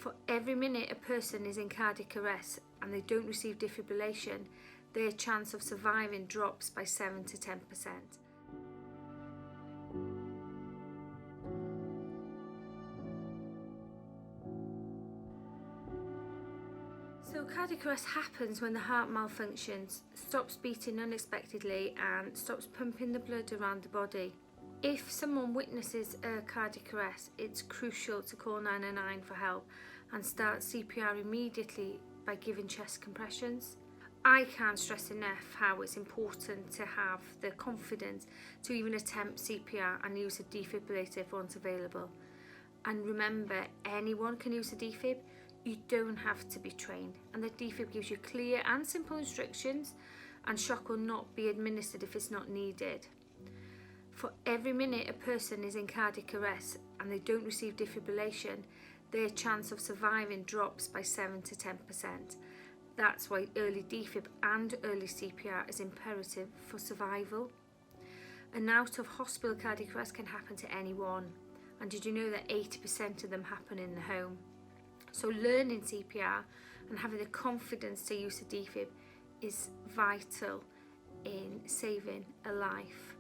For every minute a person is in cardiac arrest and they don't receive defibrillation, their chance of surviving drops by 7 to 10%. So cardiac arrest happens when the heart malfunctions, stops beating unexpectedly and stops pumping the blood around the body. If someone witnesses a cardiac arrest, it's crucial to call 999 for help and start CPR immediately by giving chest compressions. I can't stress enough how it's important to have the confidence to even attempt CPR and use a defibrillator if one's available. And remember, anyone can use a defib. You don't have to be trained, and the defib gives you clear and simple instructions, and shock will not be administered if it's not needed. For every minute a person is in cardiac arrest and they don't receive defibrillation, their chance of surviving drops by 7 to 10%. That's why early defib and early CPR is imperative for survival. An out of hospital cardiac arrest can happen to anyone, and did you know that 80% of them happen in the home? So learning CPR and having the confidence to use a defib is vital in saving a life.